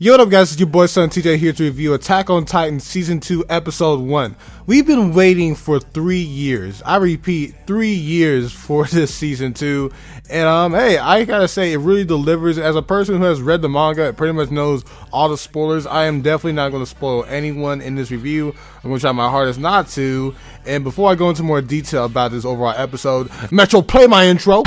Yo, what up guys, it's your boy Sontj here to review Attack on Titan Season 2 Episode 1. We've been waiting for 3 years. I repeat, 3 years for this Season 2. And hey, I gotta say, it really delivers. As a person who has read the manga, it pretty much knows all the spoilers. I am definitely not going to spoil anyone in this review. I'm going to try my hardest not to. And before I go into more detail about this overall episode, Metro, play my intro.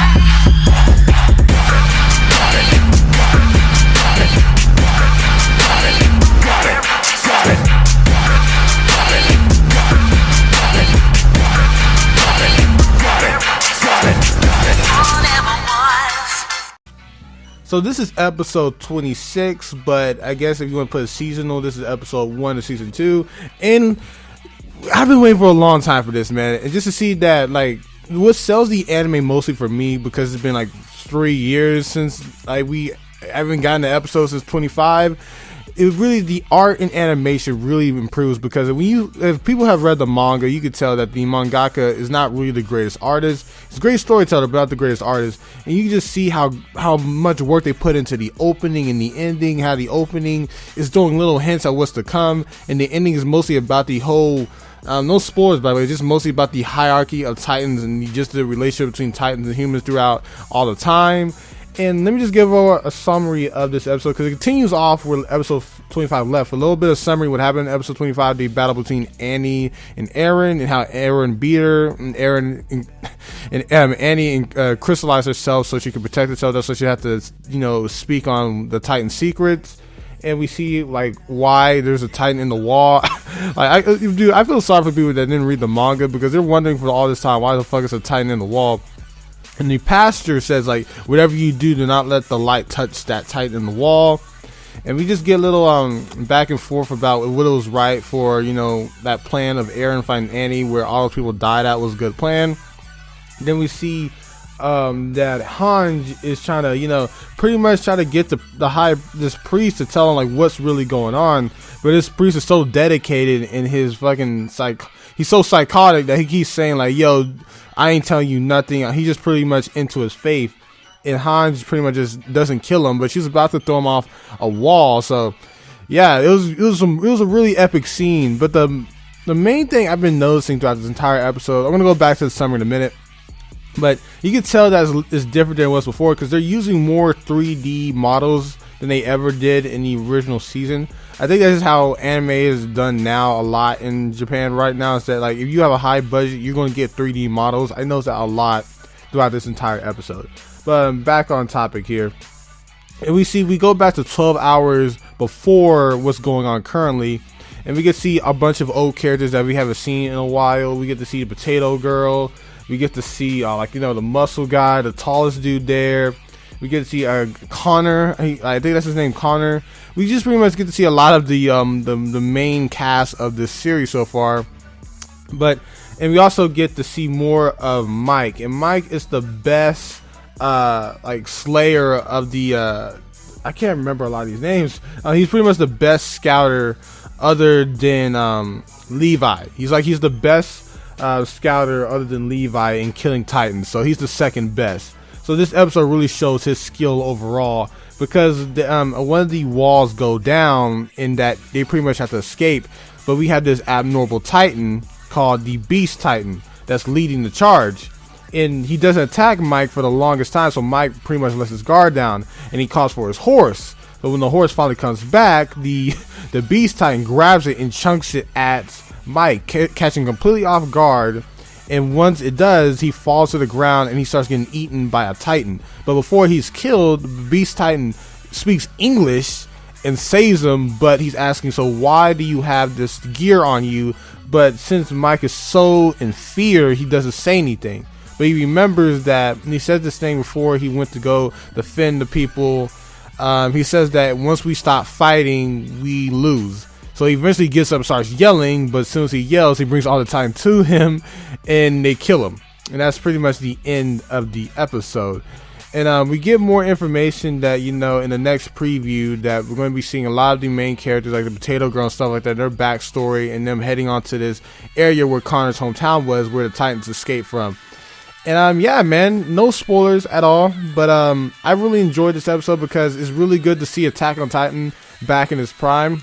So this is episode 26, but I guess if you want to put a seasonal, this is episode 1 of season 2. And I've been waiting for a long time for this, man. And just to see that, like, what sells the anime mostly for me, because it's been like 3 years since we haven't gotten an episode since 25. It really, the art and animation really improves, because if people have read the manga, you could tell that the mangaka is not really the greatest artist. He's a great storyteller, but not the greatest artist. And you can just see how much work they put into the opening and the ending, how the opening is throwing little hints at what's to come, and the ending is mostly about the whole, no spoilers by the way, just mostly about the hierarchy of Titans and just the relationship between Titans and humans throughout all the time. And let me just give over a summary of this episode, because it continues off with episode 25 left. A little bit of summary what happened in episode 25, the battle between Annie and Eren, and how Eren beat her, and Annie crystallized herself so she could protect herself. That's so she had to, speak on the Titan secrets. And we see like why there's a Titan in the wall. I feel sorry for people that didn't read the manga, because they're wondering for all this time why the fuck is a Titan in the wall. And the pastor says, like, whatever you do not let the light touch that Titan in the wall. And we just get a little back and forth about what was right for, that plan of Eren finding Annie, where all those people died. That was a good plan. Then we see that Hanj is trying to, pretty much try to get this priest to tell him like what's really going on. But this priest is so dedicated in his fucking he's so psychotic that he keeps saying like, yo, I ain't telling you nothing. He's just pretty much into his faith. And Hanj pretty much just doesn't kill him, but she's about to throw him off a wall. So yeah, it was a really epic scene. But the main thing I've been noticing throughout this entire episode, I'm gonna go back to the summary in a minute, but you can tell that it's different than it was before, because they're using more 3D models than they ever did in the original season. I think that's how anime is done now a lot in Japan right now. Is that like if you have a high budget, you're going to get 3D models. I noticed that a lot throughout this entire episode. But back on topic here, and we go back to 12 hours before what's going on currently, and we get to see a bunch of old characters that we haven't seen in a while. We get to see the potato girl. We get to see the muscle guy, the tallest dude there. We get to see Connor. I think that's his name, Connor. We just pretty much get to see a lot of the main cast of this series so far. And we also get to see more of Mike. And Mike is the best slayer of the I can't remember a lot of these names. He's pretty much the best scouter other than Levi. He's the best scouter other than Levi in killing Titans. So he's the second best. So this episode really shows his skill overall, because one of the walls go down in that they pretty much have to escape, but we have this abnormal Titan called the Beast Titan that's leading the charge, and he doesn't attack Mike for the longest time, so Mike pretty much lets his guard down, and he calls for his horse. But when the horse finally comes back, the Beast Titan grabs it and chunks it at Mike, catching completely off guard. And once it does, he falls to the ground and he starts getting eaten by a Titan. But before he's killed, the Beast Titan speaks English and saves him, but he's asking, so why do you have this gear on you? But since Mike is so in fear, he doesn't say anything. But he remembers that, and he said this thing before he went to go defend the people. He says that once we stop fighting, we lose. So he eventually gets up and starts yelling, but as soon as he yells, he brings all the Titan to him, and they kill him. And that's pretty much the end of the episode. And we get more information that, in the next preview, that we're going to be seeing a lot of the main characters, like the Potato Girl and stuff like that, their backstory, and them heading on to this area where Connor's hometown was, where the Titans escaped from. And yeah, man, no spoilers at all, but I really enjoyed this episode because it's really good to see Attack on Titan back in his prime.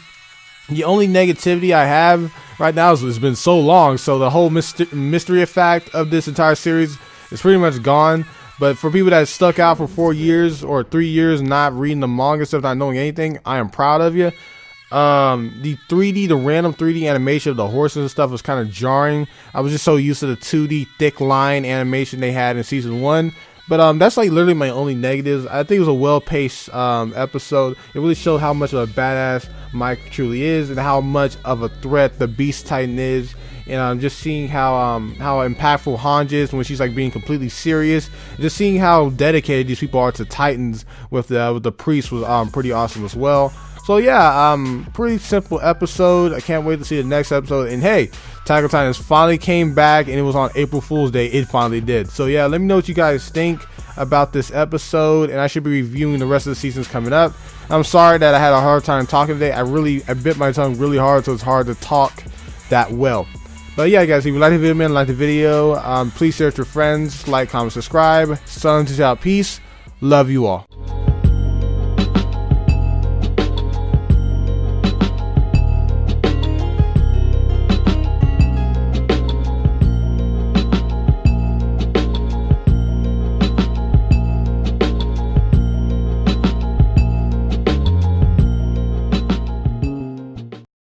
The only negativity I have right now is it's been so long, so the whole mystery effect of this entire series is pretty much gone. But for people that stuck out for 4 years or 3 years not reading the manga stuff, not knowing anything, I am proud of you. The random 3D animation of the horses and stuff was kind of jarring. I was just so used to the 2D thick line animation they had in season 1. But that's like literally my only negatives. I think it was a well-paced episode. It really showed how much of a badass Mike truly is and how much of a threat the Beast Titan is. And just seeing how impactful Hanj is when she's like being completely serious. Just seeing how dedicated these people are to Titans with the priest was pretty awesome as well. So yeah, pretty simple episode. I can't wait to see the next episode. And hey, Attack on Titans finally came back, and it was on April Fool's Day. It finally did. So yeah, let me know what you guys think about this episode, and I should be reviewing the rest of the seasons coming up. I'm sorry that I had a hard time talking today. I bit my tongue really hard, so it's hard to talk that well. But yeah, guys, if you like the video, man, like the video, please share with your friends, like, comment, subscribe. Sontj out, peace. Love you all.